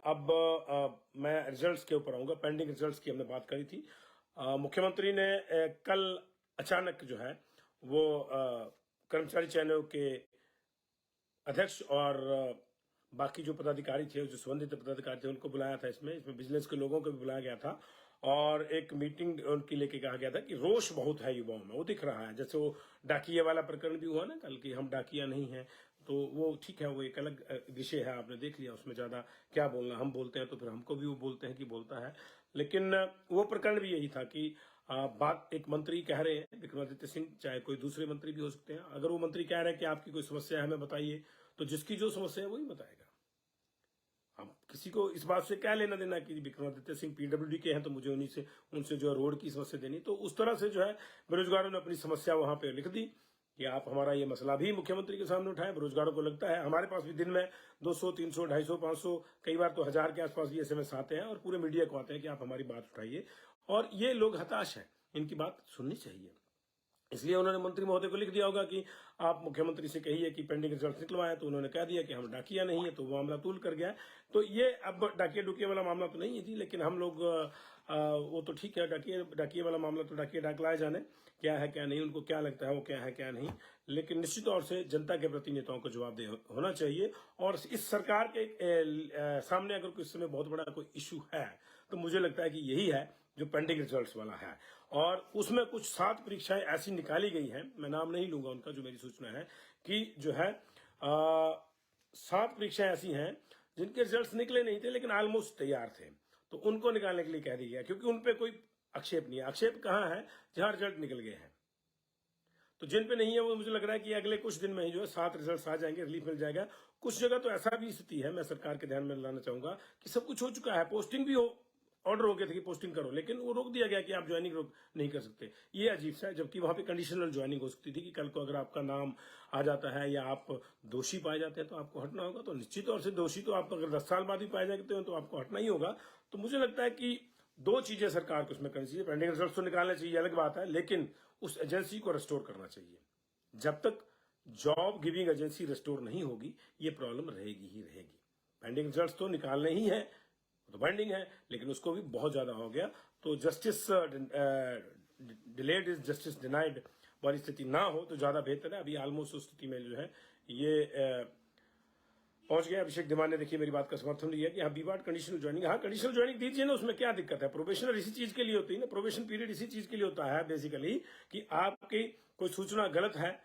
अब मैं रिजल्ट्स के ऊपर आऊंगा। पेंडिंग रिजल्ट्स की हमने बात करी थी। मुख्यमंत्री ने कल अचानक जो है वो कर्मचारी चयन आयोग के अध्यक्ष और बाकी जो पदाधिकारी थे, जो संबंधित पदाधिकारी थे, उनको बुलाया था। इसमें बिजनेस के लोगों को भी बुलाया गया था और एक मीटिंग उनकी लेके कहा गया था कि रोष बहुत है युवाओं में, वो दिख रहा है। जैसे वो डाकिया वाला प्रकरण भी हुआ ना कल, कि हम डाकिया नहीं हैं, तो वो ठीक है, वो एक अलग विषय है, आपने देख लिया। उसमें ज्यादा क्या बोलना, हम बोलते हैं तो फिर हमको भी वो बोलते हैं कि बोलता है। लेकिन वो प्रकरण भी यही था कि बात एक मंत्री कह रहे हैं, विक्रमादित्य सिंह, चाहे कोई दूसरे मंत्री भी हो सकते हैं। अगर वो मंत्री कह रहे हैं कि आपकी कोई समस्या है हमें बताइए, तो जिसकी जो समस्या है वही बताएगा। हम किसी को इस बात से क्या लेना देना कि विक्रमादित्य सिंह पीडब्ल्यूडी के हैं तो मुझे उनसे जो है रोड की समस्या देनी। तो उस तरह से जो है बेरोजगारों ने अपनी समस्या वहां पे लिख दी कि आप हमारा ये मसला भी मुख्यमंत्री के सामने उठाएं। बेरोजगारों को लगता है, हमारे पास भी दिन में 200, 300, 250, 500, कई बार तो 1000 के आसपास भी एसएमएस आते हैं और पूरे मीडिया को आते हैं कि आप हमारी बात उठाइए। और ये लोग हताश हैं, इनकी बात सुननी चाहिए। इसलिए उन्होंने मंत्री महोदय को लिख दिया होगा कि आप मुख्यमंत्री से कहिए कि पेंडिंग रिजल्ट निकलवाए। तो उन्होंने कह दिया कि हम डाकिया नहीं है, तो वो मामला तूल कर गया। तो ये अब डाकिया डुकिया वाला मामला तो नहीं है जी, लेकिन हम लोग वो तो ठीक है, डाकिया वाला मामला तो डाकिया डाकलाए जाने, क्या है क्या नहीं, उनको क्या लगता है वो क्या है क्या नहीं। लेकिन निश्चित तौर से जनता के प्रति नेताओं को जवाबदेह होना चाहिए। और इस सरकार के सामने अगर कोई समय बहुत बड़ा कोई इशू है तो मुझे लगता है कि यही है जो पेंडिंग रिजल्ट्स वाला है। और उसमें कुछ 7 परीक्षाएं ऐसी निकाली गई हैं, मैं नाम नहीं लूंगा उनका, जो मेरी सूचना है कि जो है 7 परीक्षाएं ऐसी हैं जिनके रिजल्ट्स निकले नहीं थे लेकिन ऑलमोस्ट तैयार थे, तो उनको निकालने के लिए कह दिया गया, क्योंकि उनपे कोई आक्षेप नहीं है। आक्षेप कहां है? जहां रिजल्ट निकल गए हैं। तो जिन पे नहीं है वो मुझे लग रहा है कि अगले कुछ दिन में ही जो है 7 रिजल्ट आ जाएंगे, रिलीफ मिल जाएगा। कुछ जगह तो ऐसा भी स्थिति है, मैं सरकार के ध्यान में लाना चाहूंगा कि सब कुछ हो चुका है, पोस्टिंग भी ऑर्डर हो गया था कि पोस्टिंग करो, लेकिन वो रोक दिया गया कि आप ज्वाइनिंग नहीं कर सकते। ये अजीब सा है, जबकि वहां पे कंडीशनल ज्वाइनिंग हो सकती थी कि कल को अगर आपका नाम आ जाता है या आप दोषी पाए जाते हैं तो आपको हटना होगा। तो निश्चित तौर से दोषी तो आप अगर 10 साल बाद भी पाए जाते हैं तो आपको हटना ही होगा। तो मुझे लगता है कि 2 चीजें सरकार को उसमें करनी चाहिए। पेंडिंग रिजल्ट तो निकालना चाहिए, अलग बात है, लेकिन उस एजेंसी को रेस्टोर करना चाहिए। जब तक जॉब गिविंग एजेंसी रेस्टोर नहीं होगी ये प्रॉब्लम रहेगी ही रहेगी। पेंडिंग रिजल्ट्स तो निकालने ही है, तो पेंडिंग है, लेकिन उसको भी बहुत ज्यादा हो गया। तो justice delayed is justice denied वाली स्थिति ना हो तो ज्यादा बेहतर है। अभी ऑलमोस्ट उस स्थिति में जो है ये पहुंच गया। अभिषेक दिमान ने देखिए मेरी बात का समर्थन दिया कि हाँ बीवार्ड कंडीशनल ज्वाइनिंग, हाँ कंडीशनल ज्वाइनिंग दीजिए ना, उसमें क्या दिक्कत है? प्रोबेशनर इसी चीज के लिए होती है ना, प्रोबेशन पीरियड इसी चीज के लिए होता है बेसिकली, कि आपकी कोई सूचना गलत है,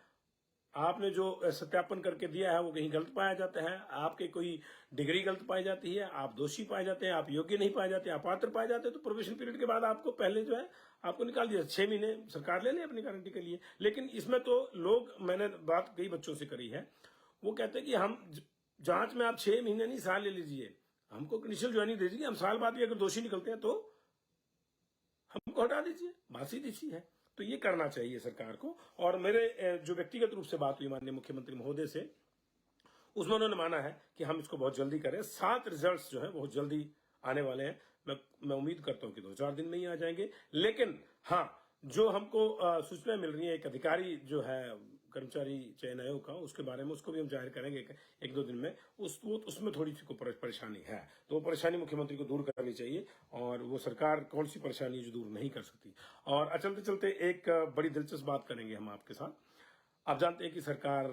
आपने जो सत्यापन करके दिया है वो कहीं गलत पाया जाता है, आपके कोई डिग्री गलत पाई जाती है, आप दोषी पाए जाते हैं, आप योग्य नहीं पाए जाते, अपात्र पाए जाते हैं, तो प्रोबेशन पीरियड के बाद आपको पहले जो है आपको निकाल दिया। 6 महीने सरकार ले ले अपनी गारंटी के लिए। लेकिन इसमें तो लोग, मैंने बात कई बच्चों से करी है, वो कहते हैं कि हम जांच में आप 6 महीने नहीं साल ले लीजिए, हमको कंडीशनल ज्वाइनिंग दे दीजिए, हम साल बाद भी अगर दोषी निकलते हैं तो हमको हटा दीजिए। बात सीधी सी है। तो ये करना चाहिए सरकार को। और मेरे जो व्यक्तिगत रूप से बात हुई माननीय मुख्यमंत्री महोदय से, उसमें उन्होंने माना है कि हम इसको बहुत जल्दी करें। 7 रिजल्ट्स जो है बहुत जल्दी आने वाले हैं। मैं उम्मीद करता हूं कि 2-4 दिन में ही आ जाएंगे। लेकिन हाँ, जो हमको सूचना मिल रही है, एक अधिकारी जो है कर्मचारी चयन आयोग का, उसके बारे में, उसको भी हम जाहिर करेंगे 1-2 दिन में। उसमें थोड़ी सी परेशानी है, तो वो परेशानी मुख्यमंत्री को दूर करनी चाहिए। और वो सरकार कौन सी परेशानी जो दूर नहीं कर सकती। और चलते चलते एक बड़ी दिलचस्प बात करेंगे हम आपके साथ। आप जानते हैं कि सरकार